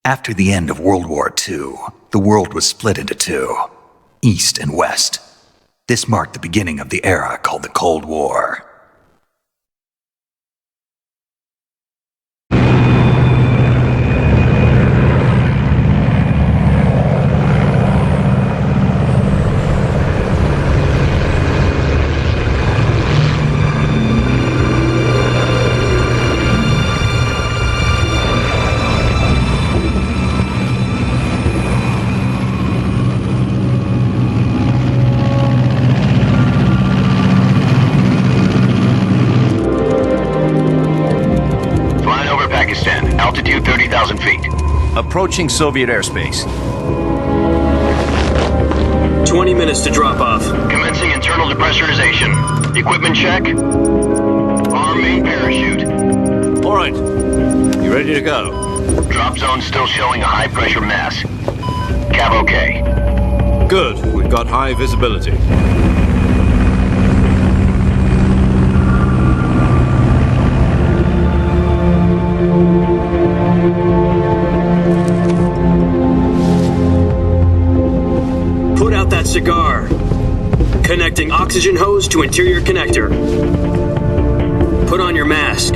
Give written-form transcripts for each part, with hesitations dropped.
After the end of World War II, the world was split into two, East and West. This marked the beginning of the era called the Cold War. Altitude 30,000 feet. Approaching Soviet airspace. 20 minutes to drop off. Commencing internal depressurization. Equipment check. Arm main parachute. All right. You ready to go? Drop zone still showing a high pressure mass. Cav okay. Good. We've got high visibility. Put out that cigar. Connecting oxygen hose to interior connector. Put on your mask.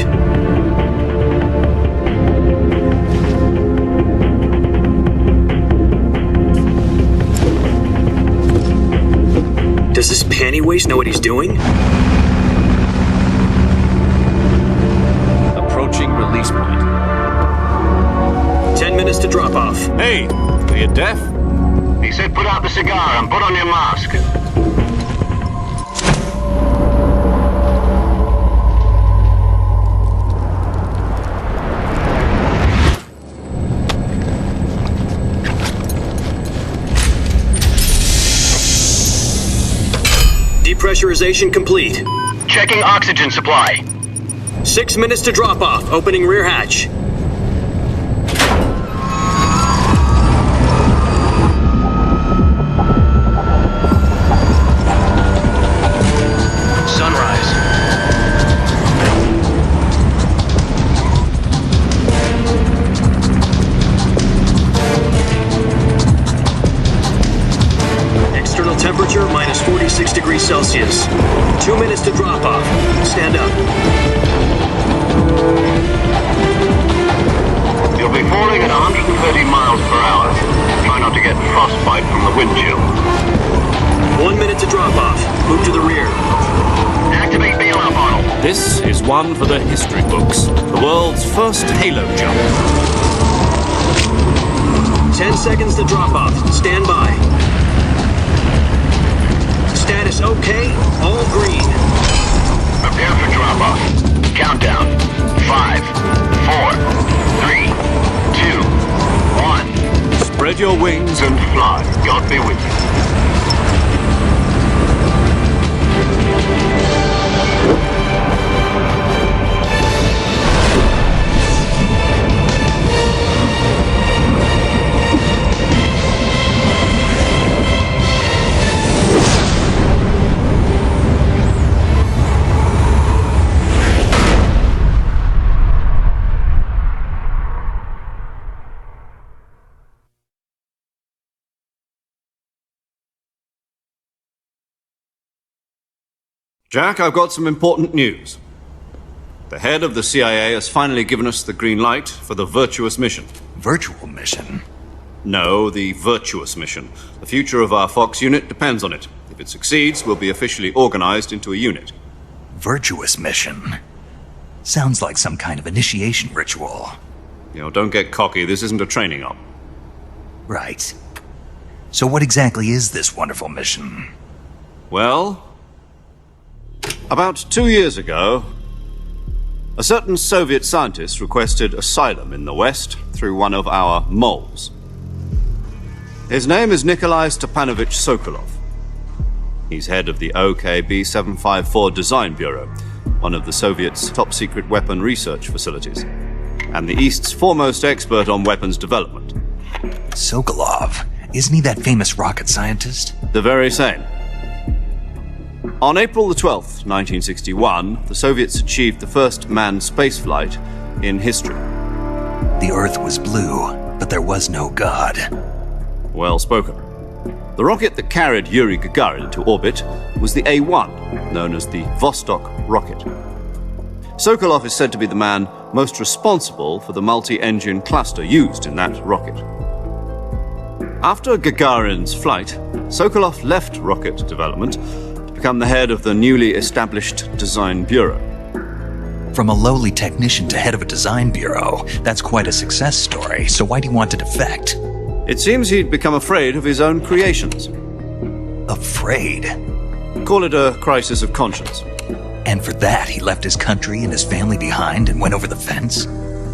Does this panty waste know what he's doing? Approaching release point. 10 minutes to drop off. Hey, are you deaf? He said put out the cigar and put on your mask. Depressurization complete. Checking oxygen supply. 6 minutes to drop off. Opening rear hatch. Sunrise. External temperature minus 46 degrees Celsius. 2 minutes to drop off. Stand up. You'll be falling at 130 miles per hour. Try not to get frostbite from the wind chill. 1 minute to drop off. Move to the rear. Activate bailout model. This is one for the history books. The world's first halo jump. 10 seconds to drop off. Stand by. Status okay. All green. Prepare for drop off. Countdown. 5, 4, 3, 2, 1. Spread your wings And fly. God be with you. Jack, I've got some important news. The head of the CIA has finally given us the green light for the virtuous mission. Virtual mission? No, the virtuous mission. The future of our Fox unit depends on it. If it succeeds, we'll be officially organized into a unit. Virtuous mission? Sounds like some kind of initiation ritual. You know, don't get cocky. This isn't a training op. Right. So what exactly is this wonderful mission? Well, about 2 years ago, a certain Soviet scientist requested asylum in the West through one of our moles. His name is Nikolai Stepanovich Sokolov. He's head of the OKB 754 Design Bureau, one of the Soviets' top-secret weapon research facilities, and the East's foremost expert on weapons development. Sokolov? Isn't he that famous rocket scientist? The very same. On April the 12th, 1961, the Soviets achieved the first manned spaceflight in history. The Earth was blue, but there was no God. Well spoken. The rocket that carried Yuri Gagarin into orbit was the A-1, known as the Vostok rocket. Sokolov is said to be the man most responsible for the multi-engine cluster used in that rocket. After Gagarin's flight, Sokolov left rocket development to become the head of the newly established Design Bureau. From a lowly technician to head of a design bureau, that's quite a success story, so why do you want to defect? It seems he'd become afraid of his own creations. Afraid? Call it a crisis of conscience. And for that, he left his country and his family behind and went over the fence?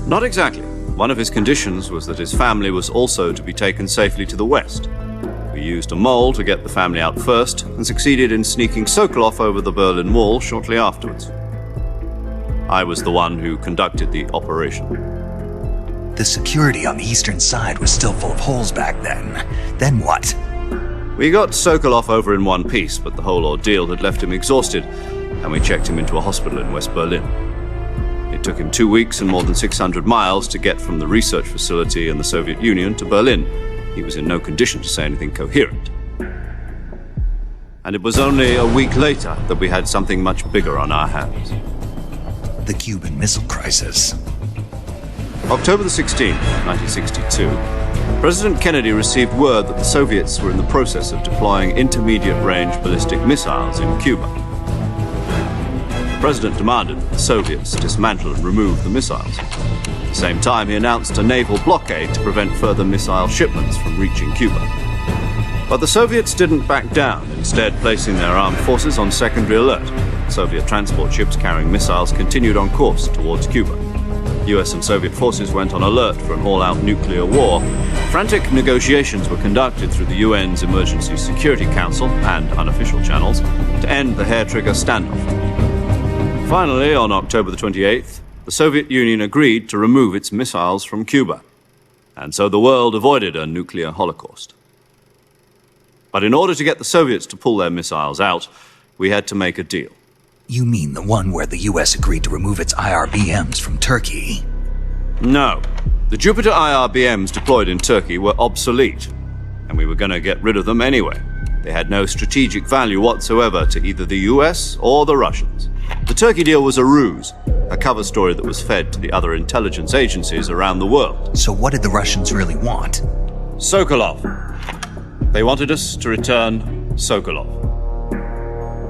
Not exactly. One of his conditions was that his family was also to be taken safely to the west. We used a mole to get the family out first and succeeded in sneaking Sokolov over the Berlin Wall shortly afterwards. I was the one who conducted the operation. The security on the eastern side was still full of holes back then. Then what? We got Sokolov over in one piece, but the whole ordeal had left him exhausted, and we checked him into a hospital in West Berlin. It took him 2 weeks and more than 600 miles to get from the research facility in the Soviet Union to Berlin. He was in no condition to say anything coherent. And it was only a week later that we had something much bigger on our hands. The Cuban Missile Crisis. October the 16th, 1962, President Kennedy received word that the Soviets were in the process of deploying intermediate-range ballistic missiles in Cuba. The President demanded that the Soviets dismantle and remove the missiles. At the same time, he announced a naval blockade to prevent further missile shipments from reaching Cuba. But the Soviets didn't back down, instead placing their armed forces on secondary alert. Soviet transport ships carrying missiles continued on course towards Cuba. US and Soviet forces went on alert for an all-out nuclear war. Frantic negotiations were conducted through the UN's Emergency Security Council and unofficial channels to end the hair-trigger standoff. Finally, on October the 28th, the Soviet Union agreed to remove its missiles from Cuba. And so the world avoided a nuclear holocaust. But in order to get the Soviets to pull their missiles out, we had to make a deal. You mean the one where the US agreed to remove its IRBMs from Turkey? No. The Jupiter IRBMs deployed in Turkey were obsolete, and we were going to get rid of them anyway. They had no strategic value whatsoever to either the US or the Russians. The Turkey deal was a ruse, a cover story that was fed to the other intelligence agencies around the world. So what did the Russians really want? Sokolov. They wanted us to return Sokolov.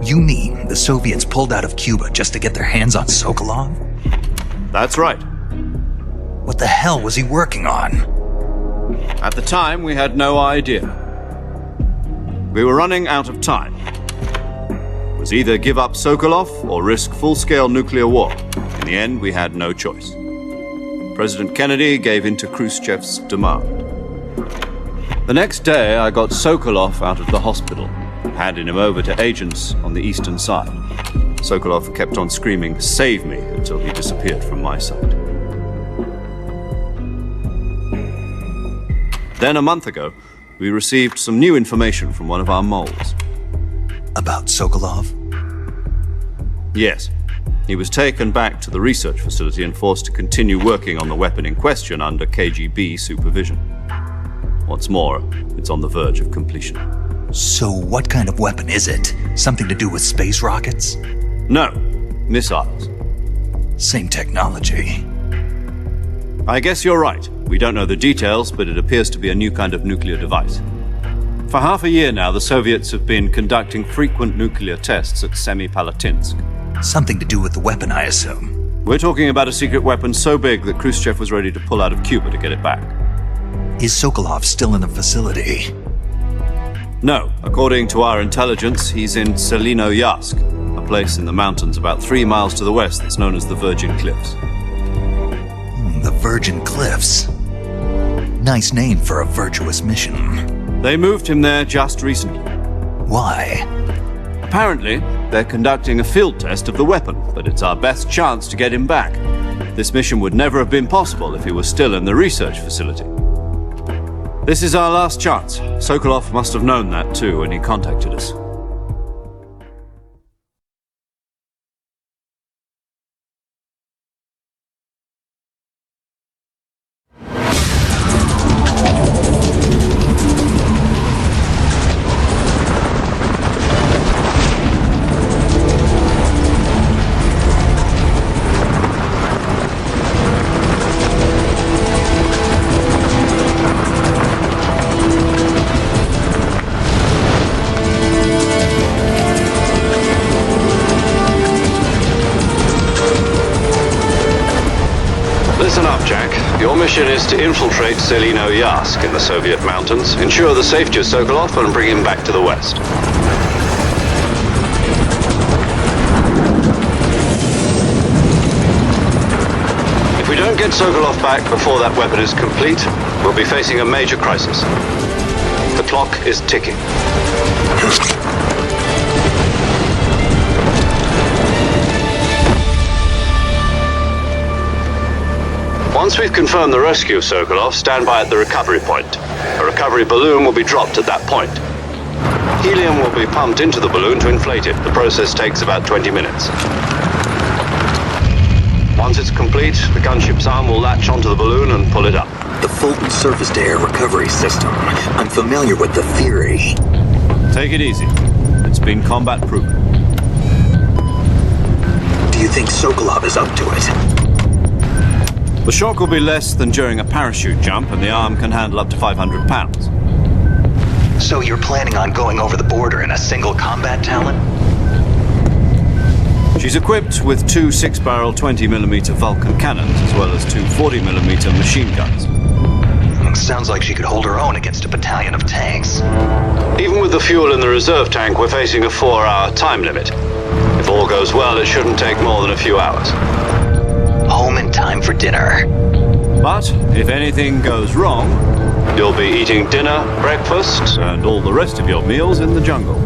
You mean the Soviets pulled out of Cuba just to get their hands on Sokolov? That's right. What the hell was he working on? At the time, we had no idea. We were running out of time. It was either give up Sokolov or risk full-scale nuclear war. In the end, we had no choice. President Kennedy gave in to Khrushchev's demand. The next day, I got Sokolov out of the hospital, handing him over to agents on the eastern side. Sokolov kept on screaming, "Save me," until he disappeared from my sight. Then a month ago, we received some new information from one of our moles. About Sokolov? Yes. He was taken back to the research facility and forced to continue working on the weapon in question under KGB supervision. What's more, it's on the verge of completion. So what kind of weapon is it? Something to do with space rockets? No, missiles. Same technology. I guess you're right. We don't know the details, but it appears to be a new kind of nuclear device. For half a year now, the Soviets have been conducting frequent nuclear tests at Semipalatinsk. Something to do with the weapon, I assume. We're talking about a secret weapon so big that Khrushchev was ready to pull out of Cuba to get it back. Is Sokolov still in the facility? No. According to our intelligence, he's in Selinoyarsk, a place in the mountains about 3 miles to the west that's known as the Virgin Cliffs. The Virgin Cliffs. Nice name for a virtuous mission. They moved him there just recently. Why? Apparently, they're conducting a field test of the weapon, but it's our best chance to get him back. This mission would never have been possible if he was still in the research facility. This is our last chance. Sokolov must have known that too when he contacted us. mission is to infiltrate Selino Yask in the Soviet mountains, ensure the safety of Sokolov, and bring him back to the West. If we don't get Sokolov back before that weapon is complete, we'll be facing a major crisis. The clock is ticking. Once we've confirmed the rescue of Sokolov, stand by at the recovery point. A recovery balloon will be dropped at that point. Helium will be pumped into the balloon to inflate it. The process takes about 20 minutes. Once it's complete, the gunship's arm will latch onto the balloon and pull it up. The Fulton surface-to-air recovery system. I'm familiar with the theory. Take it easy. It's been combat-proven. Do you think Sokolov is up to it? The shock will be less than during a parachute jump, and the arm can handle up to 500 pounds. So you're planning on going over the border in a single combat Talon? She's equipped with two 6-barrel 20mm Vulcan cannons, as well as two 40mm machine guns. Sounds like she could hold her own against a battalion of tanks. Even with the fuel in the reserve tank, we're facing a 4-hour time limit. If all goes well, it shouldn't take more than a few hours. Home in time for dinner. But if anything goes wrong, you'll be eating dinner, breakfast, and all the rest of your meals in the jungle.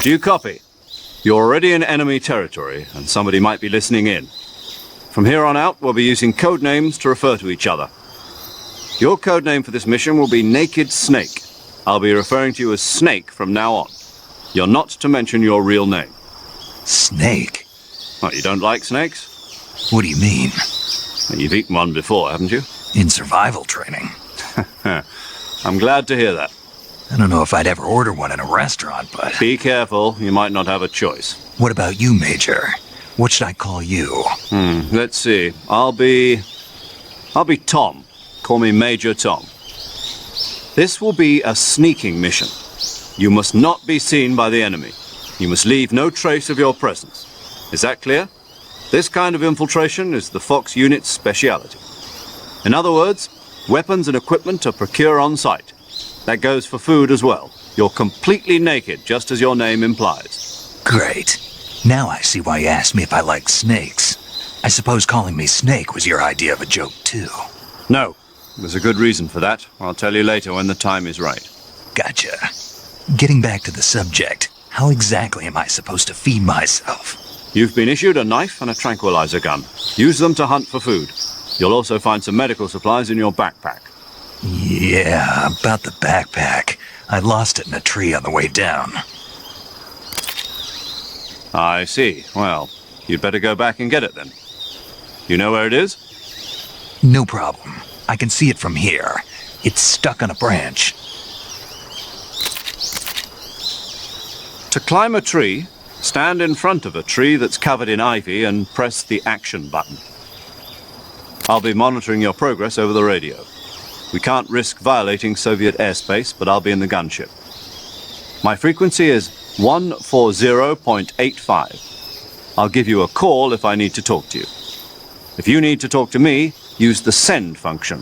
Do you copy? You're already in enemy territory, and somebody might be listening in. From here on out, we'll be using code names to refer to each other. Your code name for this mission will be Naked Snake. I'll be referring to you as Snake from now on. You're not to mention your real name. Snake? What, you don't like snakes? What do you mean? Well, you've eaten one before, haven't you? In survival training. I'm glad to hear that. I don't know if I'd ever order one in a restaurant, but... Be careful, you might not have a choice. What about you, Major? What should I call you? Let's see. I'll be Tom. Call me Major Tom. This will be a sneaking mission. You must not be seen by the enemy. You must leave no trace of your presence. Is that clear? This kind of infiltration is the Fox unit's speciality. In other words, weapons and equipment are procured on site. That goes for food as well. You're completely naked, just as your name implies. Great. Now I see why you asked me if I like snakes. I suppose calling me Snake was your idea of a joke, too. No. There's a good reason for that. I'll tell you later when the time is right. Gotcha. Getting back to the subject, how exactly am I supposed to feed myself? You've been issued a knife and a tranquilizer gun. Use them to hunt for food. You'll also find some medical supplies in your backpack. Yeah, about the backpack. I lost it in a tree on the way down. I see. Well, you'd better go back and get it then. You know where it is? No problem. I can see it from here. It's stuck on a branch. To climb a tree, stand in front of a tree that's covered in ivy and press the action button. I'll be monitoring your progress over the radio. We can't risk violating Soviet airspace, but I'll be in the gunship. My frequency is 140.85. I'll give you a call if I need to talk to you. If you need to talk to me, use the send function.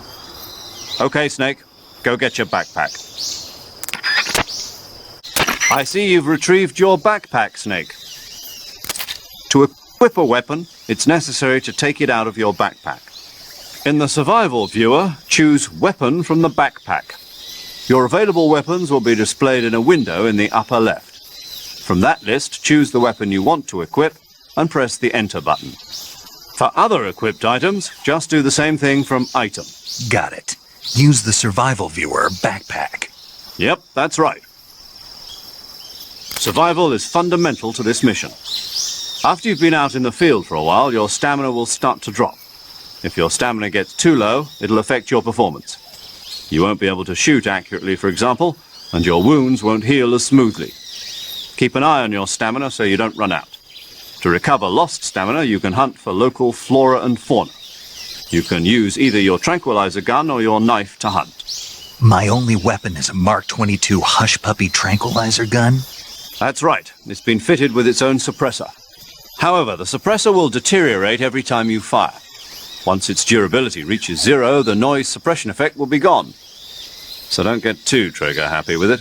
Okay, Snake, go get your backpack. I see you've retrieved your backpack, Snake. To equip a weapon, it's necessary to take it out of your backpack. In the survival viewer, choose Weapon from the backpack. Your available weapons will be displayed in a window in the upper left. From that list, choose the weapon you want to equip and press the Enter button. For other equipped items, just do the same thing from Item. Got it. Use the survival viewer backpack. Yep, that's right. Survival is fundamental to this mission. After you've been out in the field for a while, your stamina will start to drop. If your stamina gets too low, it'll affect your performance. You won't be able to shoot accurately, for example, and your wounds won't heal as smoothly. Keep an eye on your stamina so you don't run out. To recover lost stamina, you can hunt for local flora and fauna. You can use either your tranquilizer gun or your knife to hunt. My only weapon is a Mark 22 Hush Puppy tranquilizer gun? That's right. It's been fitted with its own suppressor. However, the suppressor will deteriorate every time you fire. Once its durability reaches 0, the noise suppression effect will be gone. So don't get too trigger-happy with it.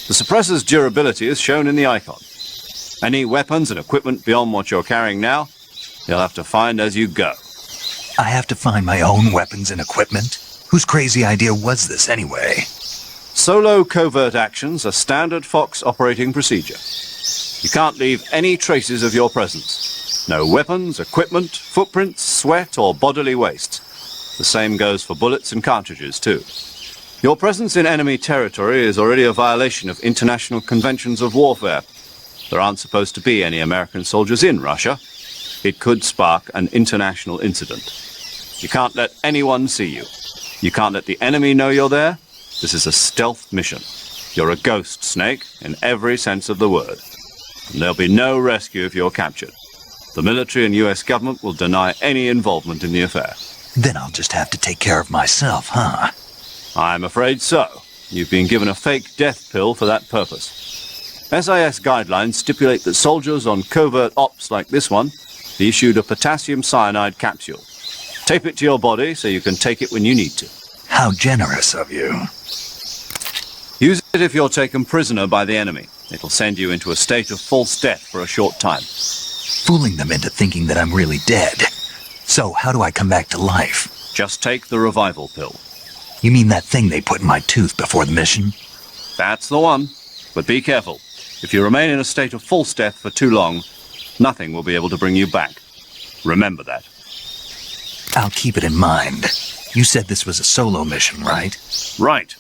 The suppressor's durability is shown in the icon. Any weapons and equipment beyond what you're carrying now, you'll have to find as you go. I have to find my own weapons and equipment? Whose crazy idea was this anyway? Solo covert actions are standard Fox operating procedure. You can't leave any traces of your presence. No weapons, equipment, footprints, sweat, or bodily waste. The same goes for bullets and cartridges, too. Your presence in enemy territory is already a violation of international conventions of warfare. There aren't supposed to be any American soldiers in Russia. It could spark an international incident. You can't let anyone see you. You can't let the enemy know you're there. This is a stealth mission. You're a ghost, Snake, in every sense of the word. And there'll be no rescue if you're captured. The military and US government will deny any involvement in the affair. Then I'll just have to take care of myself, huh? I'm afraid so. You've been given a fake death pill for that purpose. SIS guidelines stipulate that soldiers on covert ops like this one be issued a potassium cyanide capsule. Tape it to your body so you can take it when you need to. How generous of you. Use it if you're taken prisoner by the enemy. It'll send you into a state of false death for a short time. Fooling them into thinking that I'm really dead. So how do I come back to life? Just take the revival pill. You mean that thing they put in my tooth before the mission? That's the one. But be careful. If you remain in a state of false death for too long, nothing will be able to bring you back. Remember that. I'll keep it in mind. You said this was a solo mission, right? Right.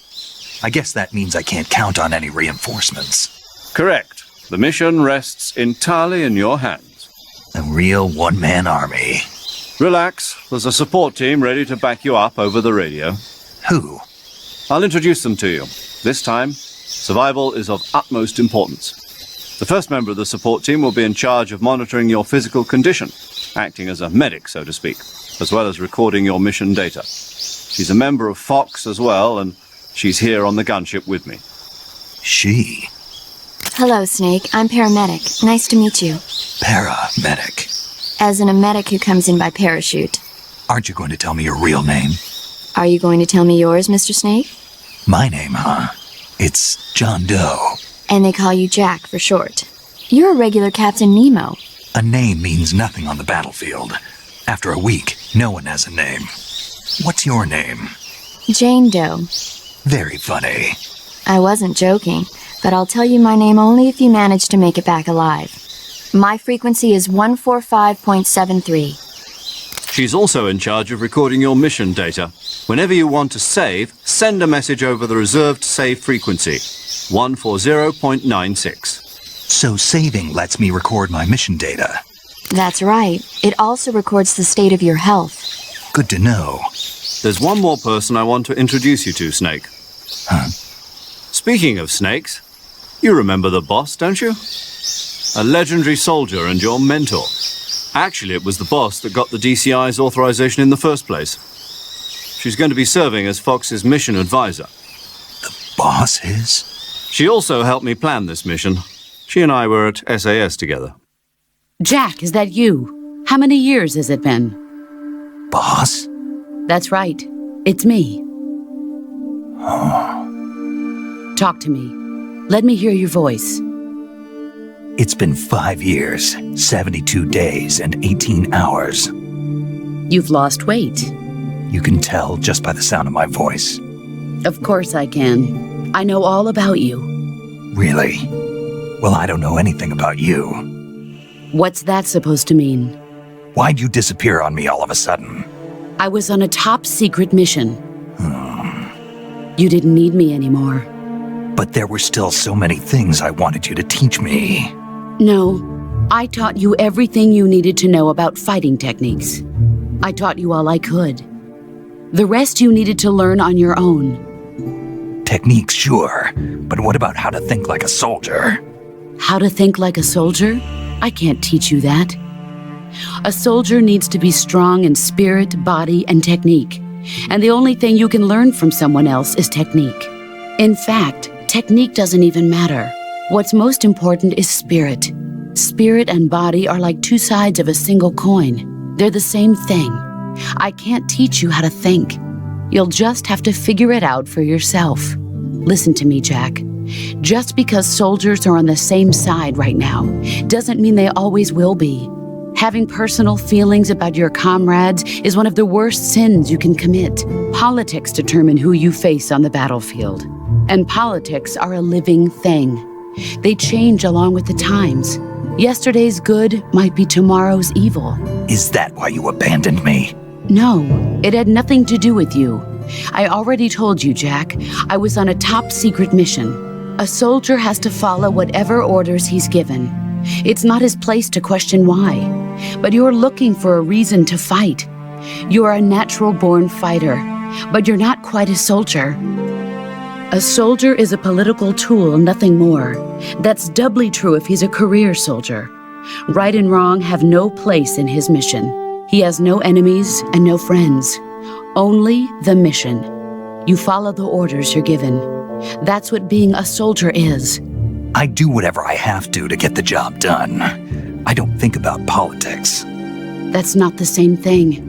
I guess that means I can't count on any reinforcements. Correct. The mission rests entirely in your hands. A real one-man army. Relax. There's a support team ready to back you up over the radio. Who? I'll introduce them to you. This time, survival is of utmost importance. The first member of the support team will be in charge of monitoring your physical condition, acting as a medic, so to speak, as well as recording your mission data. She's a member of Fox as well, and she's here on the gunship with me. She? Hello, Snake. I'm paramedic. Nice to meet you. Paramedic. As in a medic who comes in by parachute. Aren't you going to tell me your real name? Are you going to tell me yours, Mr. Snake? My name, huh? It's John Doe. And they call you Jack for short. You're a regular Captain Nemo. A name means nothing on the battlefield. After a week, no one has a name. What's your name? Jane Doe. Very funny. I wasn't joking, but I'll tell you my name only if you manage to make it back alive. My frequency is 145.73. She's also in charge of recording your mission data. Whenever you want to save, send a message over the reserved save frequency, 140.96. So saving lets me record my mission data. That's right. It also records the state of your health. Good to know. There's one more person I want to introduce you to, Snake. Huh? Speaking of snakes, You remember the boss, don't you? A legendary soldier and your mentor. Actually, it was the boss that got the DCI's authorization in the first place. She's going to be serving as Fox's mission advisor. Boss is? She also helped me plan this mission. She and I were at SAS together. Jack, is that you? How many years has it been? Boss? That's right. It's me. Talk to me. Let me hear your voice. It's been 5 years, 72 days, and 18 hours. You've lost weight. You can tell just by the sound of my voice. Of course I can. I know all about you. Really? Well, I don't know anything about you. What's that supposed to mean? Why'd you disappear on me all of a sudden? I was on a top-secret mission. You didn't need me anymore. But there were still so many things I wanted you to teach me. No, I taught you everything you needed to know about fighting techniques. I taught you all I could. The rest you needed to learn on your own. Techniques, sure. But what about how to think like a soldier? How to think like a soldier? I can't teach you that. A soldier needs to be strong in spirit, body, and technique. And the only thing you can learn from someone else is technique. In fact, technique doesn't even matter. What's most important is spirit. Spirit and body are like two sides of a single coin. They're the same thing. I can't teach you how to think. You'll just have to figure it out for yourself. Listen to me, Jack. Just because soldiers are on the same side right now doesn't mean they always will be. Having personal feelings about your comrades is one of the worst sins you can commit. Politics determine who you face on the battlefield. And politics are a living thing. They change along with the times. Yesterday's good might be tomorrow's evil. Is that why you abandoned me? No, it had nothing to do with you. I already told you, Jack. I was on a top-secret mission. A soldier has to follow whatever orders he's given. It's not his place to question why. But you're looking for a reason to fight. You're a natural-born fighter, but you're not quite a soldier. A soldier is a political tool, nothing more. That's doubly true if he's a career soldier. Right and wrong have no place in his mission. He has no enemies and no friends. Only the mission. You follow the orders you're given. That's what being a soldier is. I do whatever I have to get the job done. I don't think about politics. That's not the same thing.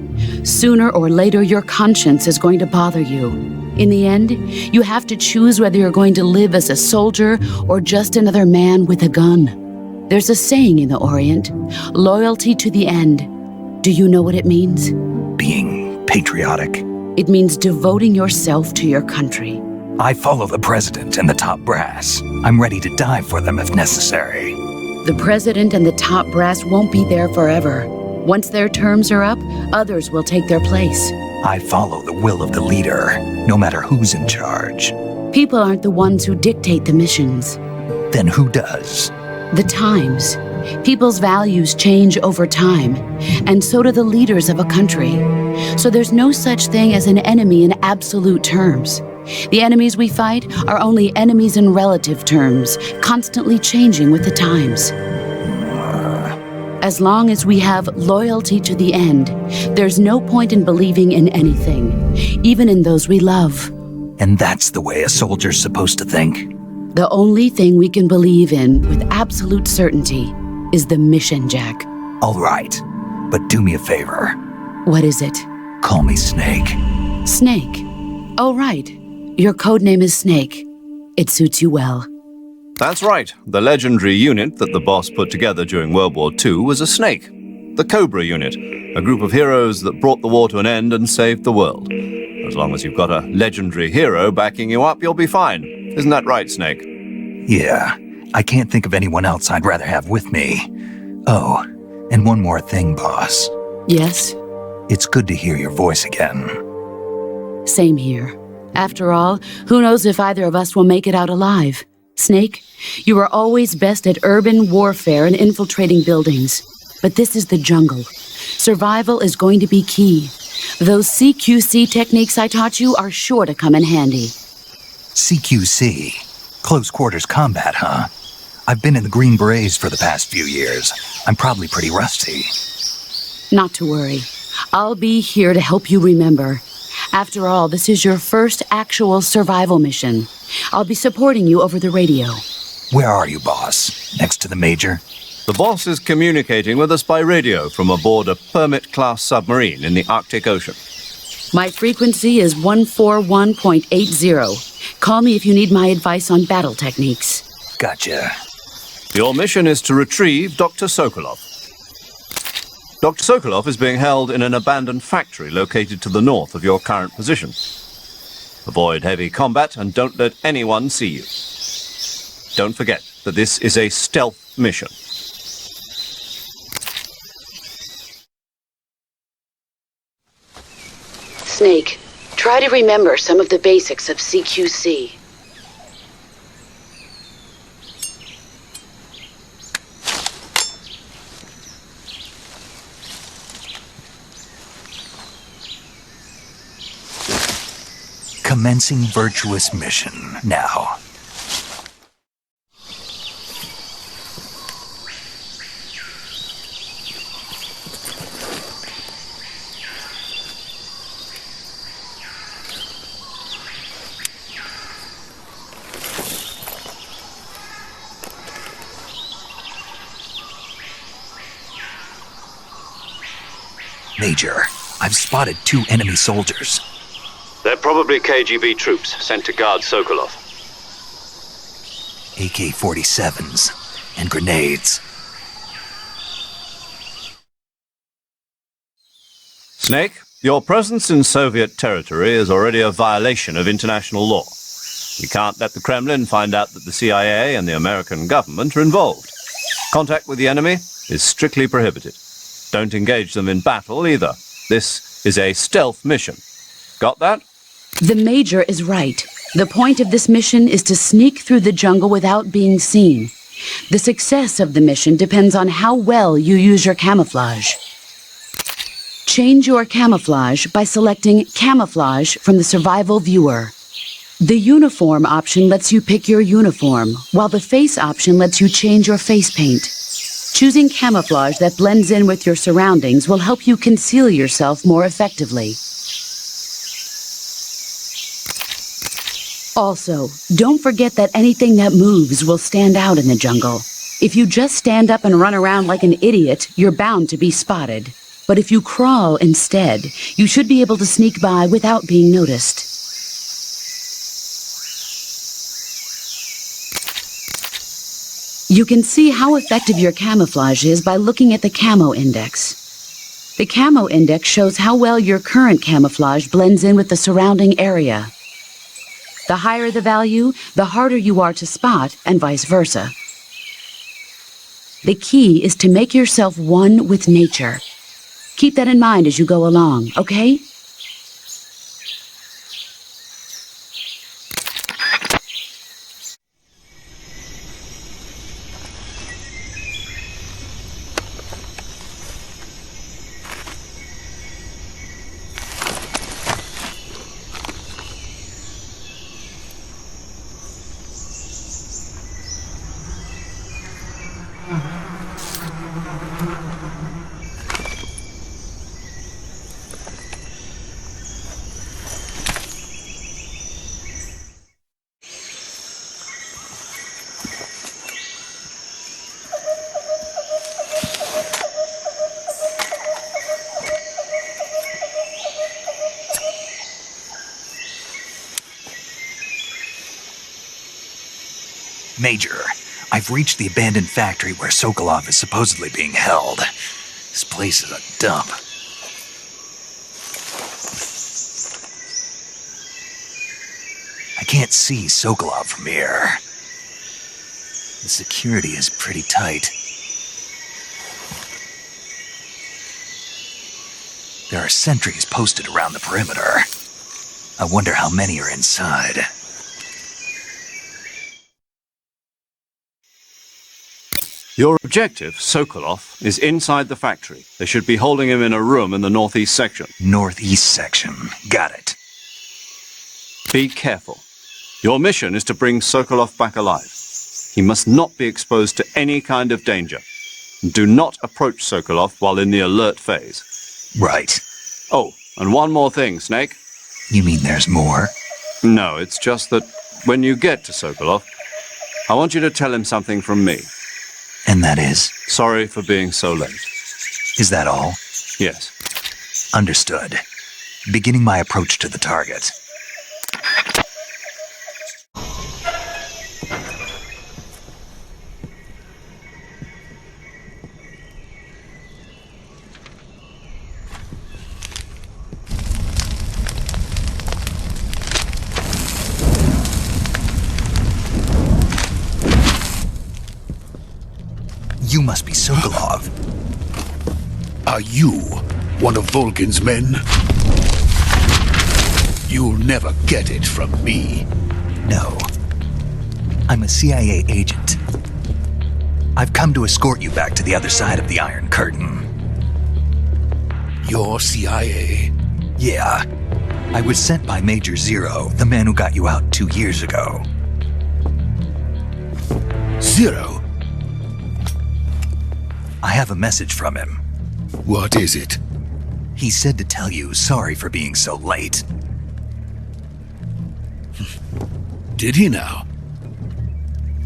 Sooner or later, your conscience is going to bother you. In the end, you have to choose whether you're going to live as a soldier or just another man with a gun. There's a saying in the Orient, loyalty to the end. Do you know what it means? Being patriotic. It means devoting yourself to your country. I follow the president and the top brass. I'm ready to die for them if necessary. The president and the top brass won't be there forever. Once their terms are up, others will take their place. I follow the will of the leader, no matter who's in charge. People aren't the ones who dictate the missions. Then who does? The times. People's values change over time, and so do the leaders of a country. So there's no such thing as an enemy in absolute terms. The enemies we fight are only enemies in relative terms, constantly changing with the times. As long as we have loyalty to the end, there's no point in believing in anything, even in those we love. And that's the way a soldier's supposed to think? The only thing we can believe in with absolute certainty is the mission, Jack. All right, but do me a favor. What is it? Call me Snake. Snake? Oh, right. Your codename is Snake. It suits you well. That's right. The legendary unit that the boss put together during World War II was a snake. The Cobra unit, a group of heroes that brought the war to an end and saved the world. As long as you've got a legendary hero backing you up, you'll be fine. Isn't that right, Snake? Yeah, I can't think of anyone else I'd rather have with me. Oh, and one more thing, boss. Yes? It's good to hear your voice again. Same here. After all, who knows if either of us will make it out alive? Snake, you are always best at urban warfare and infiltrating buildings. But this is the jungle. Survival is going to be key. Those CQC techniques I taught you are sure to come in handy. CQC. Close quarters combat, huh? I've been in the Green Berets for the past few years. I'm probably pretty rusty. Not to worry. I'll be here to help you remember. After all, this is your first actual survival mission. I'll be supporting you over the radio. Where are you, boss? Next to the Major? The boss is communicating with us by radio from aboard a Permit-class submarine in the Arctic Ocean. My frequency is 141.80. Call me if you need my advice on battle techniques. Gotcha. Your mission is to retrieve Dr. Sokolov. Dr. Sokolov is being held in an abandoned factory located to the north of your current position. Avoid heavy combat and don't let anyone see you. Don't forget that this is a stealth mission. Snake, try to remember some of the basics of CQC. Commencing virtuous mission now. Major, I've spotted 2 enemy soldiers. They're probably KGB troops sent to guard Sokolov. AK-47s and grenades. Snake, your presence in Soviet territory is already a violation of international law. We can't let the Kremlin find out that the CIA and the American government are involved. Contact with the enemy is strictly prohibited. Don't engage them in battle either. This is a stealth mission. Got that? The Major is right. The point of this mission is to sneak through the jungle without being seen. The success of the mission depends on how well you use your camouflage. Change your camouflage by selecting Camouflage from the Survival Viewer. The Uniform option lets you pick your uniform, while the Face option lets you change your face paint. Choosing camouflage that blends in with your surroundings will help you conceal yourself more effectively. Also, don't forget that anything that moves will stand out in the jungle. If you just stand up and run around like an idiot, you're bound to be spotted. But if you crawl instead, you should be able to sneak by without being noticed. You can see how effective your camouflage is by looking at the Camo Index. The Camo Index shows how well your current camouflage blends in with the surrounding area. The higher the value, the harder you are to spot, and vice versa. The key is to make yourself one with nature. Keep that in mind as you go along, okay? Major, I've reached the abandoned factory where Sokolov is supposedly being held. This place is a dump. I can't see Sokolov from here. The security is pretty tight. There are sentries posted around the perimeter. I wonder how many are inside. Your objective, Sokolov, is inside the factory. They should be holding him in a room in the northeast section. Northeast section. Got it. Be careful. Your mission is to bring Sokolov back alive. He must not be exposed to any kind of danger. Do not approach Sokolov while in the alert phase. Right. Oh, and one more thing, Snake. You mean there's more? No, it's just that when you get to Sokolov, I want you to tell him something from me. And that is? Sorry for being so late. Is that all? Yes. Understood. Beginning my approach to the target. You must be Sokolov. Are you one of Volgin's men? You'll never get it from me. No. I'm a CIA agent. I've come to escort you back to the other side of the Iron Curtain. You're CIA? Yeah. I was sent by Major Zero, the man who got you out 2 years ago. Zero? I have a message from him. What is it? He said to tell you sorry for being so late. Did he now?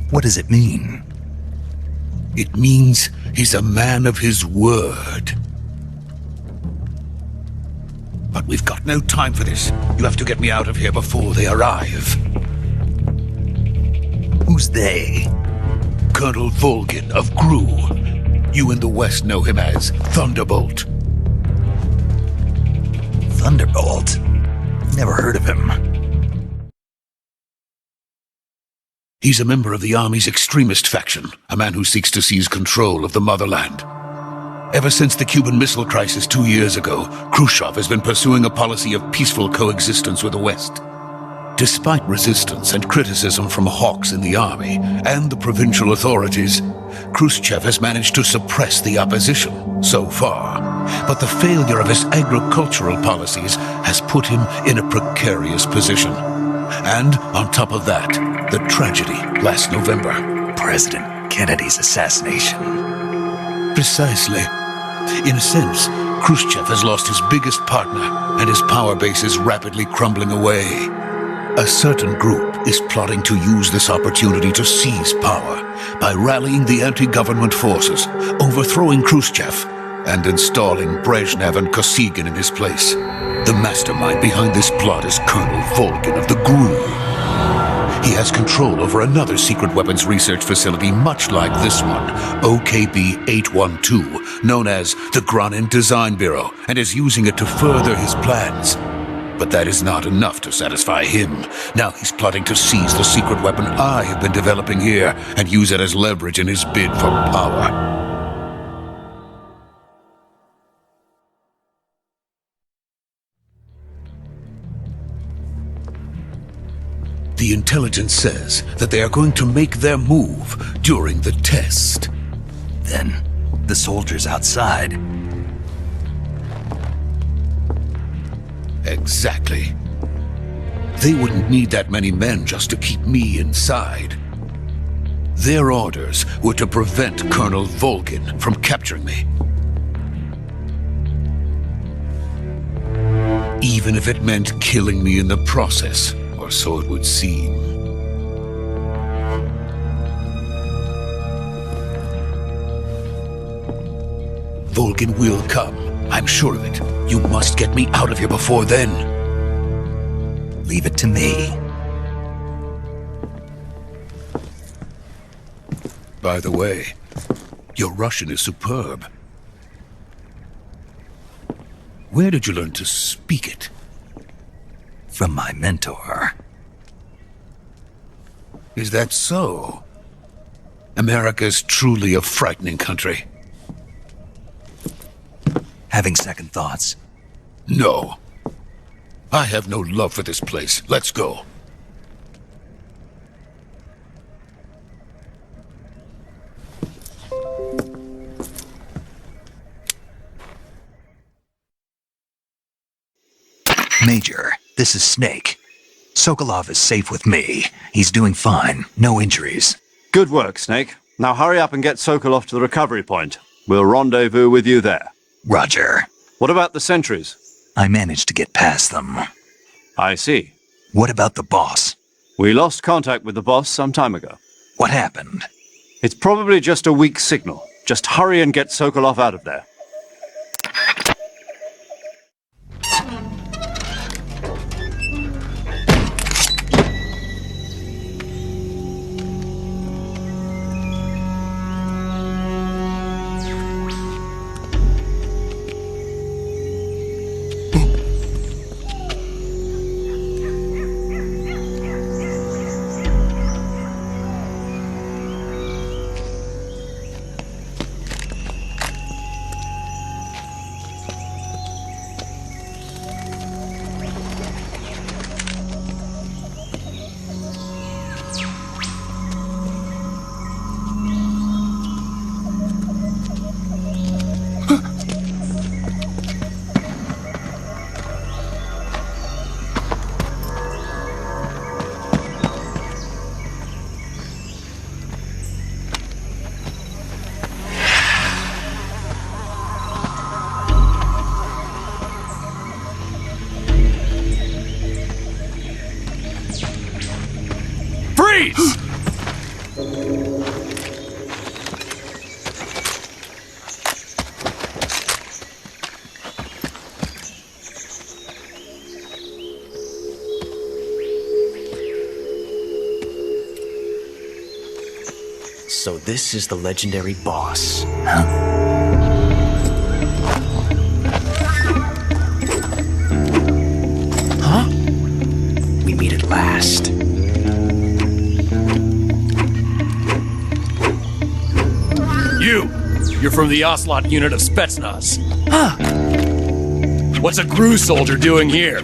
What does it mean? It means he's a man of his word. But we've got no time for this. You have to get me out of here before they arrive. Who's they? Colonel Volgin of GRU. You in the West know him as Thunderbolt. Thunderbolt? Never heard of him. He's a member of the Army's extremist faction, a man who seeks to seize control of the motherland. Ever since the Cuban Missile Crisis 2 years ago, Khrushchev has been pursuing a policy of peaceful coexistence with the West. Despite resistance and criticism from hawks in the army and the provincial authorities, Khrushchev has managed to suppress the opposition so far. But the failure of his agricultural policies has put him in a precarious position. And on top of that, the tragedy last November. President Kennedy's assassination. Precisely. In a sense, Khrushchev has lost his biggest partner, and his power base is rapidly crumbling away. A certain group is plotting to use this opportunity to seize power by rallying the anti-government forces, overthrowing Khrushchev, and installing Brezhnev and Kosygin in his place. The mastermind behind this plot is Colonel Volgin of the GRU. He has control over another secret weapons research facility much like this one, OKB-812, known as the Granin Design Bureau, and is using it to further his plans. But that is not enough to satisfy him. Now he's plotting to seize the secret weapon I have been developing here and use it as leverage in his bid for power. The intelligence says that they are going to make their move during the test. Then, the soldiers outside. Exactly. They wouldn't need that many men just to keep me inside. Their orders were to prevent Colonel Volgin from capturing me. Even if it meant killing me in the process, or so it would seem. Volgin will come. I'm sure of it. You must get me out of here before then. Leave it to me. By the way, your Russian is superb. Where did you learn to speak it? From my mentor. Is that so? America's truly a frightening country. Having second thoughts? No. I have no love for this place. Let's go. Major, this is Snake. Sokolov is safe with me. He's doing fine. No injuries. Good work, Snake. Now hurry up and get Sokolov to the recovery point. We'll rendezvous with you there. Roger. What about the sentries? I managed to get past them. I see. What about the boss? We lost contact with the boss some time ago. What happened? It's probably just a weak signal. Just hurry and get Sokolov out of there. Freeze! So this is the legendary boss. Huh? We meet at last. You're from the Ocelot unit of Spetsnaz. Huh. What's a GRU soldier doing here?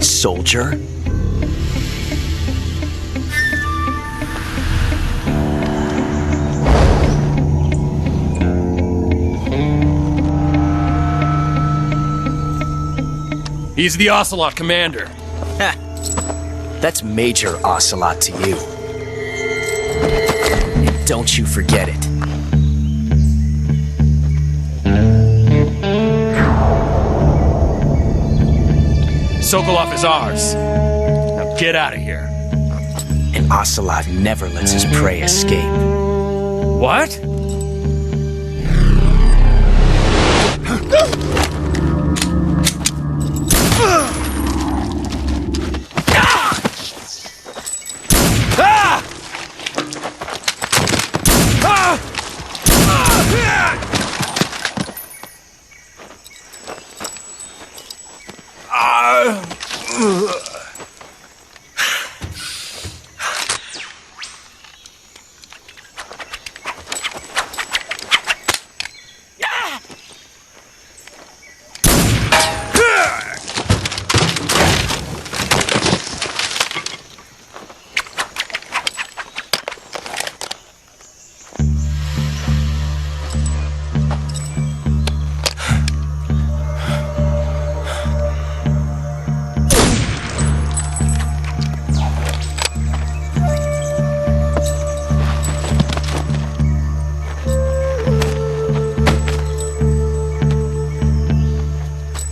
Soldier? He's the Ocelot commander. Ha! That's Major Ocelot to you. And don't you forget it. Sokolov is ours. Now get out of here. And Ocelot never lets his prey escape. What?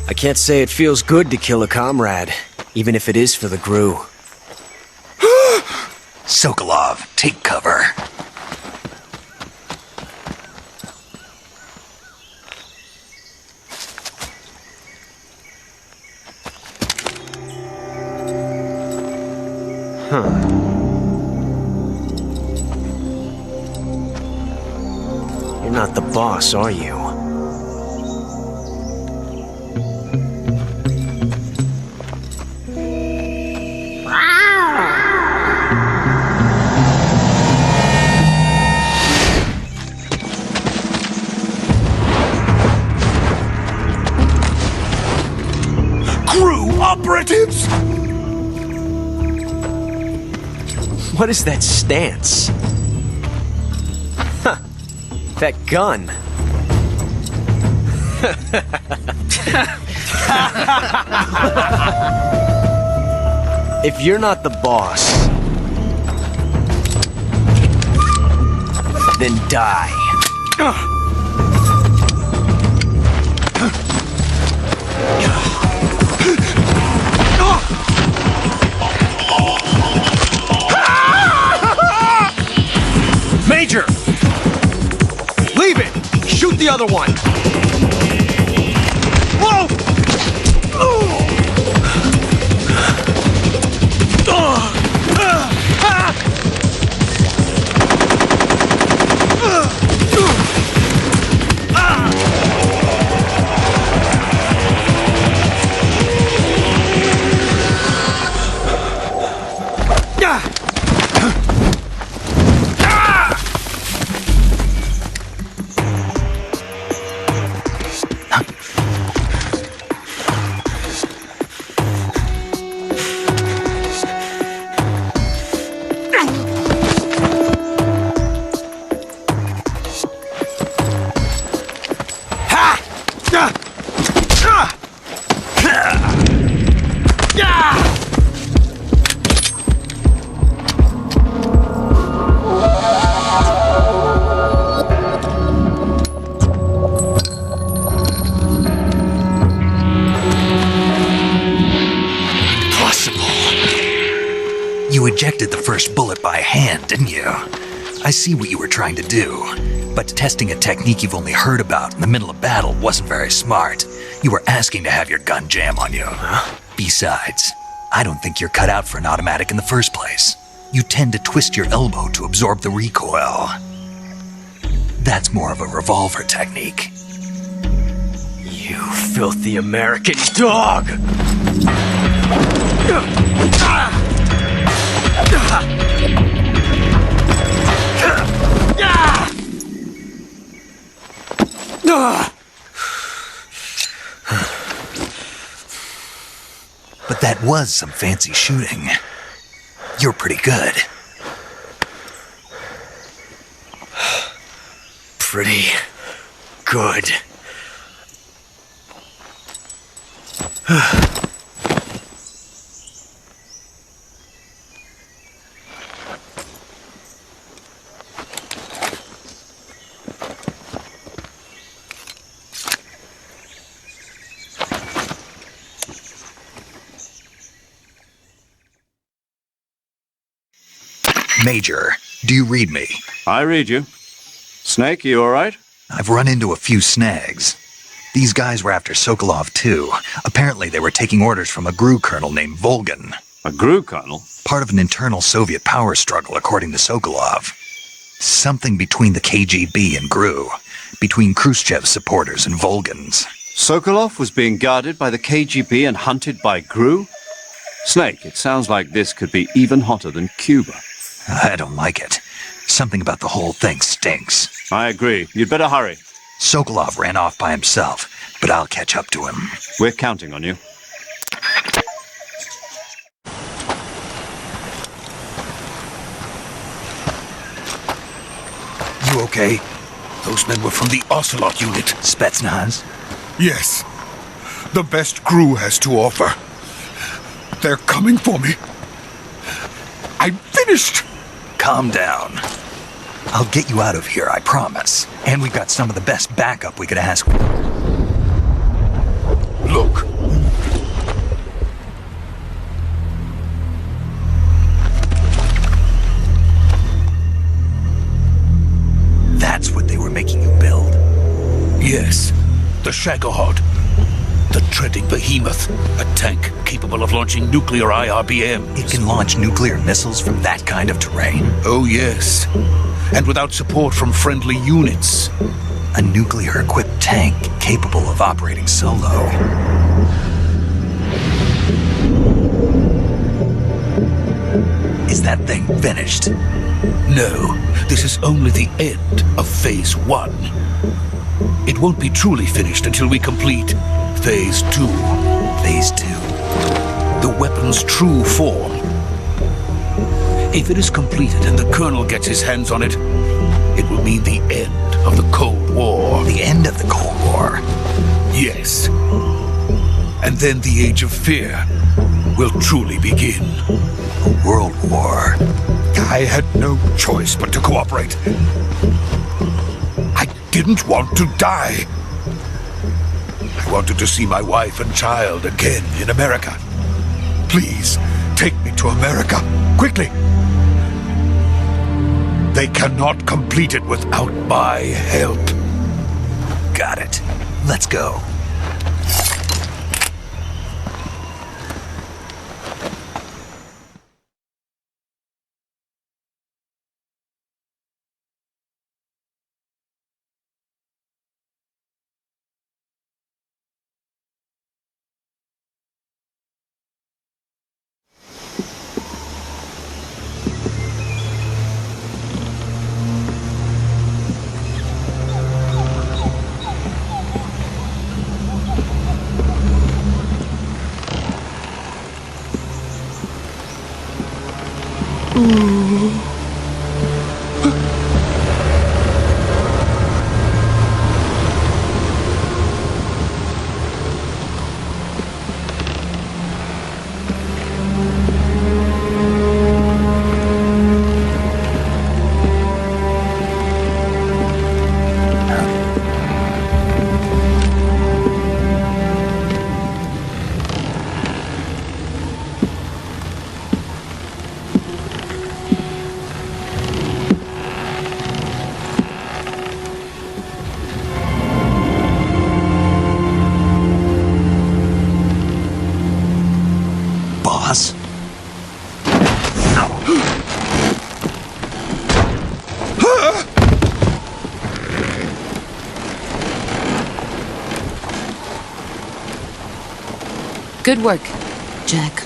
I can't say it feels good to kill a comrade, even if it is for the GRU. Sokolov, take cover. You're not the boss, are you? GRU operatives! What is that stance? Huh. That gun. If you're not the boss, then die. Major! Leave it! Shoot the other one! Whoa! You ejected the first bullet by hand, didn't you? I see what you were trying to do, but testing a technique you've only heard about in the middle of battle wasn't very smart. You were asking to have your gun jam on you. Besides, I don't think you're cut out for an automatic in the first place. You tend to twist your elbow to absorb the recoil. That's more of a revolver technique. You filthy American dog! But that was some fancy shooting. You're pretty good. Pretty good. Major, do you read me? I read you. Snake, you all right? I've run into a few snags. These guys were after Sokolov too. Apparently they were taking orders from a GRU colonel named Volgan. A GRU colonel? Part of an internal Soviet power struggle, according to Sokolov. Something between the KGB and GRU. Between Khrushchev's supporters and Volgan's. Sokolov was being guarded by the KGB and hunted by GRU? Snake, it sounds like this could be even hotter than Cuba. I don't like it. Something about the whole thing stinks. I agree. You'd better hurry. Sokolov ran off by himself, but I'll catch up to him. We're counting on you. You okay? Those men were from the Ocelot unit. Spetsnaz? Yes. The best GRU has to offer. They're coming for me. I'm finished! Calm down. I'll get you out of here, I promise. And we've got some of the best backup we could ask for. Look. That's what they were making you build? Yes. The Shagohod. The treading behemoth. A tank capable of launching nuclear IRBMs. It can launch nuclear missiles from that kind of terrain? Oh, yes. And without support from friendly units. A nuclear-equipped tank capable of operating solo. Is that thing finished? No, this is only the end of Phase 1. It won't be truly finished until we complete Phase 2. Phase 2? The weapon's true form. If it is completed and the Colonel gets his hands on it, it will mean the end of the Cold War. The end of the Cold War? Yes. And then the age of fear will truly begin. A world war. I had no choice but to cooperate. I didn't want to die. I wanted to see my wife and child again in America. Please, take me to America, quickly. They cannot complete it without my help. Got it. Let's go. Boss? Good work, Jack.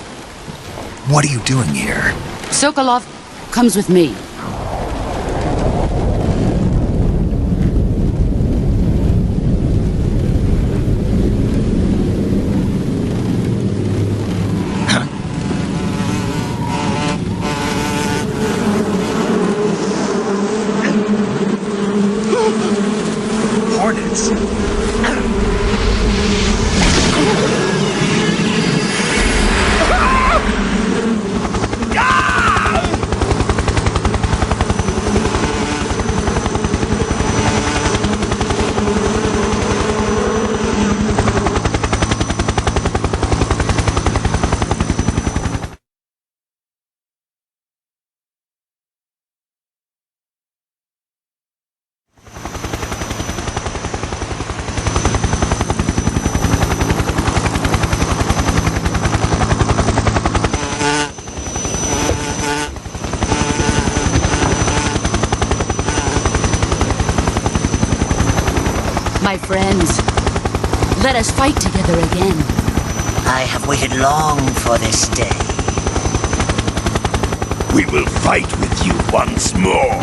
What are you doing here? Sokolov comes with me. Hornets. My friends, let us fight together again. I have waited long for this day. We will fight with you once more.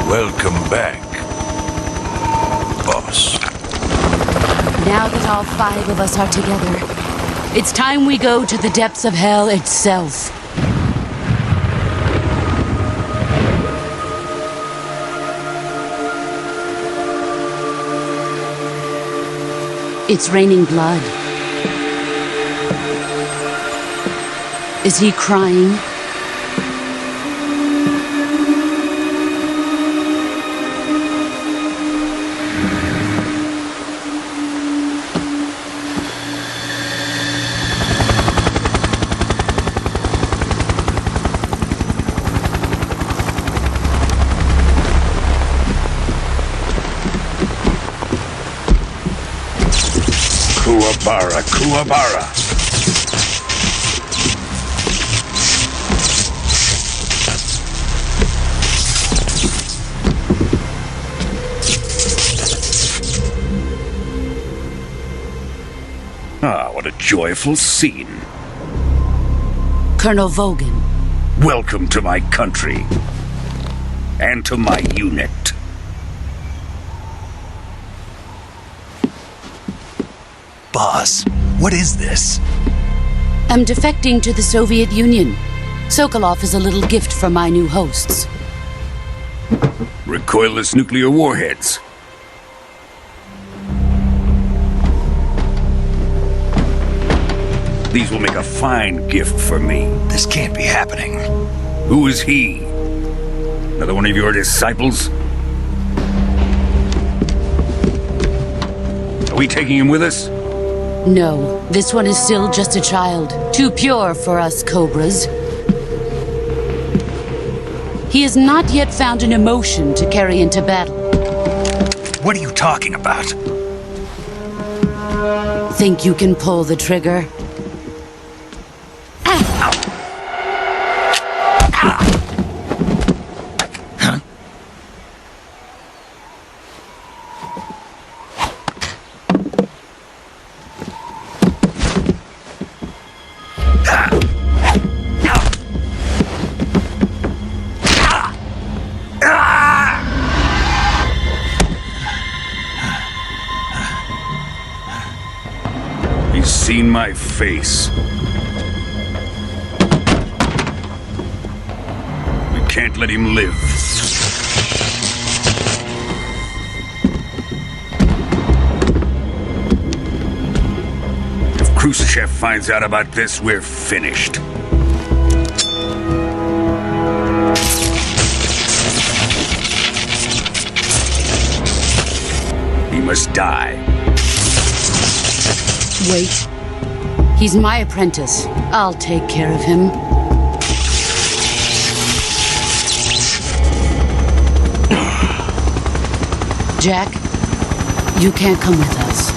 Welcome back, boss. Now that all 5 of us are together, it's time we go to the depths of hell itself. It's raining blood. Is he crying? Kuwabara, Kuwabara. Ah, what a joyful scene. Colonel Vogan. Welcome to my country. And to my unit. Boss, what is this? I'm defecting to the Soviet Union. Sokolov is a little gift from my new hosts. Recoilless nuclear warheads. These will make a fine gift for me. This can't be happening. Who is he? Another one of your disciples? Are we taking him with us? No, this one is still just a child. Too pure for us cobras. He has not yet found an emotion to carry into battle. What are you talking about? Think you can pull the trigger? He's seen my face. We can't let him live. If Khrushchev finds out about this, we're finished. He must die. Wait. He's my apprentice. I'll take care of him. Jack, you can't come with us.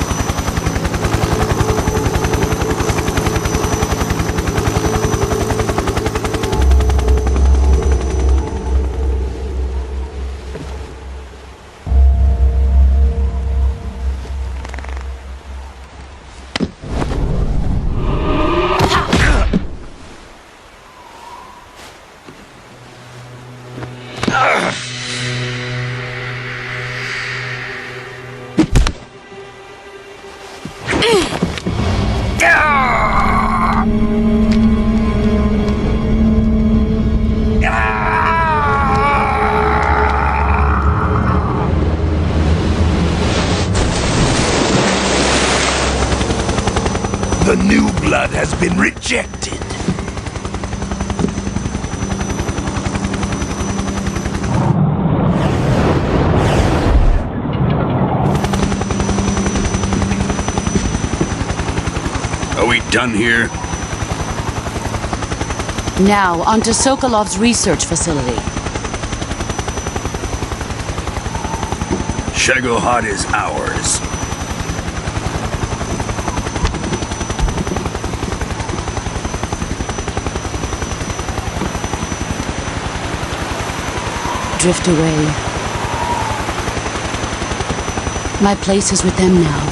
The new blood has been rejected. Are we done here? Now, onto Sokolov's research facility. Shagohod is ours. Drift away. My place is with them now.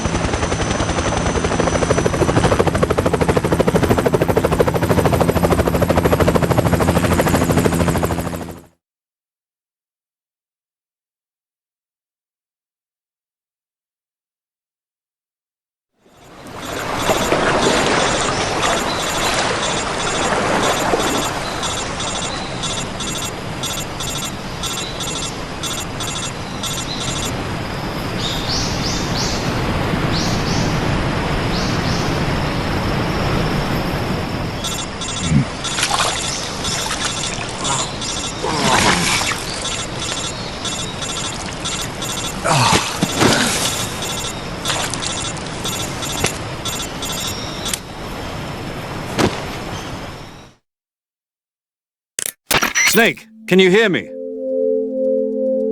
Snake, can you hear me?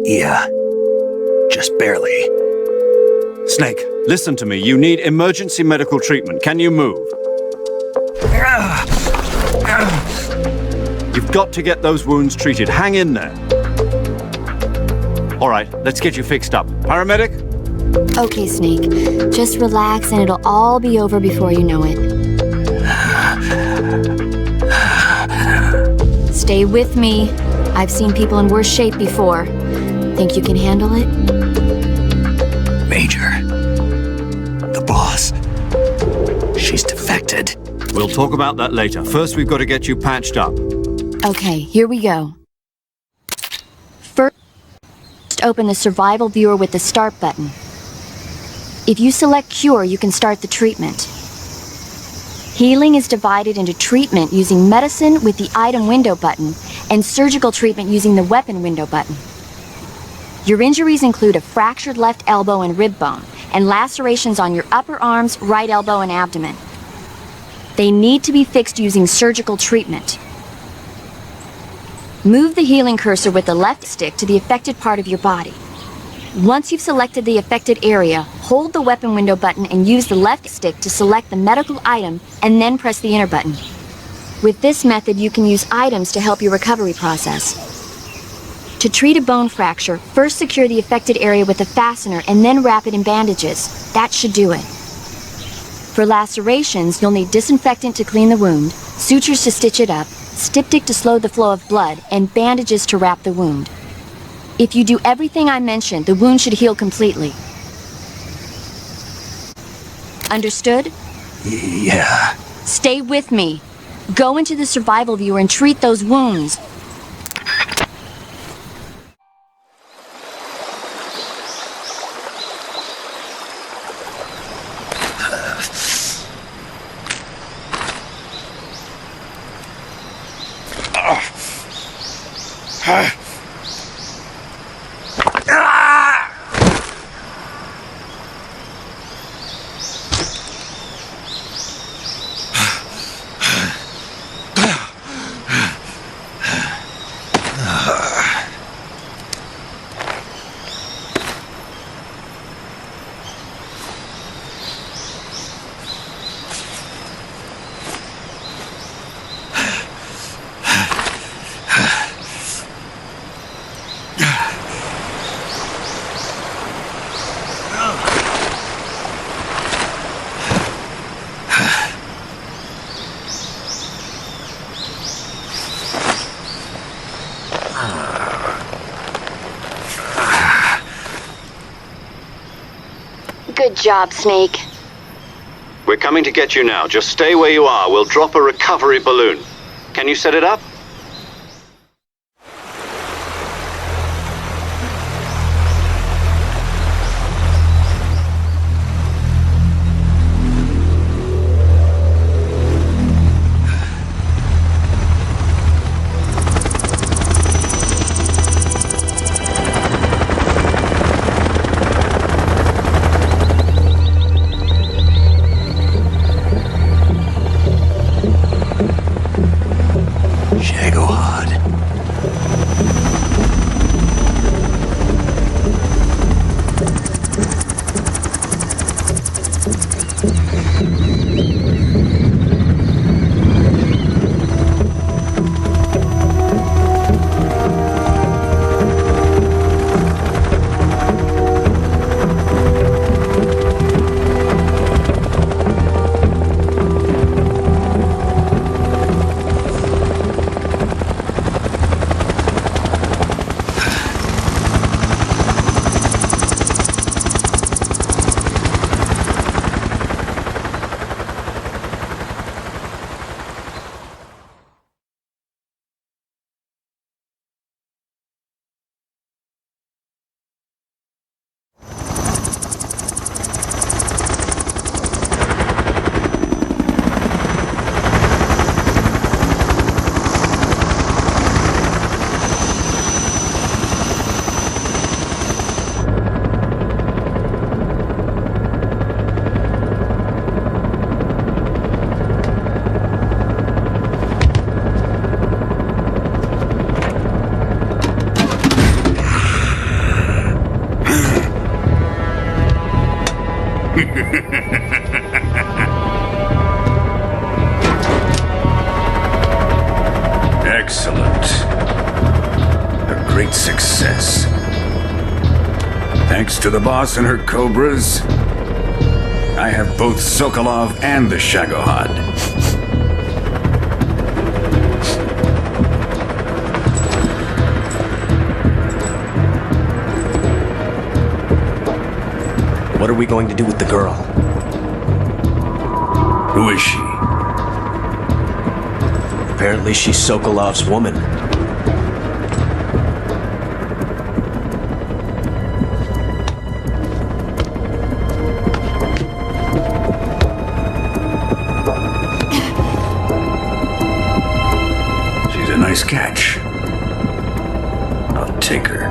Yeah. Just barely. Snake, listen to me. You need emergency medical treatment. Can you move? You've got to get those wounds treated. Hang in there. All right, let's get you fixed up. Paramedic? Okay, Snake. Just relax and it'll all be over before you know it. Stay with me. I've seen people in worse shape before. Think you can handle it? Major. The boss. She's defected. We'll talk about that later. First, we've got to get you patched up. Okay, here we go. First, open the survival viewer with the start button. If you select cure, you can start the treatment. Healing is divided into treatment using medicine with the item window button and surgical treatment using the weapon window button. Your injuries include a fractured left elbow and rib bone, and lacerations on your upper arms, right elbow, and abdomen. They need to be fixed using surgical treatment. Move the healing cursor with the left stick to the affected part of your body. Once you've selected the affected area, hold the weapon window button and use the left stick to select the medical item and then press the enter button. With this method, you can use items to help your recovery process. To treat a bone fracture, first secure the affected area with a fastener and then wrap it in bandages. That should do it. For lacerations, you'll need disinfectant to clean the wound, sutures to stitch it up, styptic to slow the flow of blood, and bandages to wrap the wound. If you do everything I mentioned, the wound should heal completely. Understood? Yeah. Stay with me. Go into the survival viewer and treat those wounds. Good job, Snake. We're coming to get you now. Just stay where you are. We'll drop a recovery balloon. Can you set it up? Excellent. A great success. Thanks to the boss and her cobras, I have both Sokolov and the Shagohod. What are we going to do with the girl? Who is she? Apparently she's Sokolov's woman. a nice catch. I'll take her.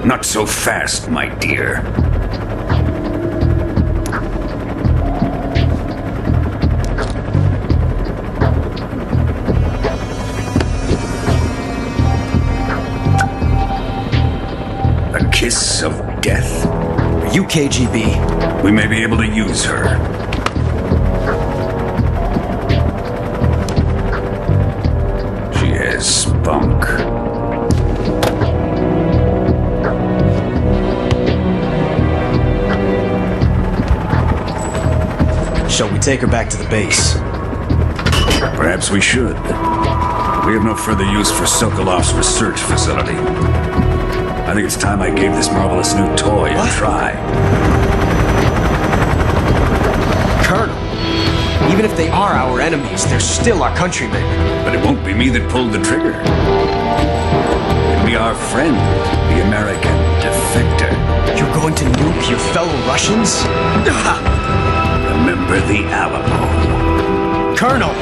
Not so fast, my dear. A kiss of death. Are you KGB? We may be able to use her. She has spunk. Shall we take her back to the base? Perhaps we should. We have no further use for Sokolov's research facility. I think it's time I gave this marvelous new toy a try. Colonel, even if they are our enemies, they're still our countrymen. But it won't be me that pulled the trigger. It'll be our friend, the American defector. You're going to nuke your fellow Russians? Remember the Alamo. Colonel!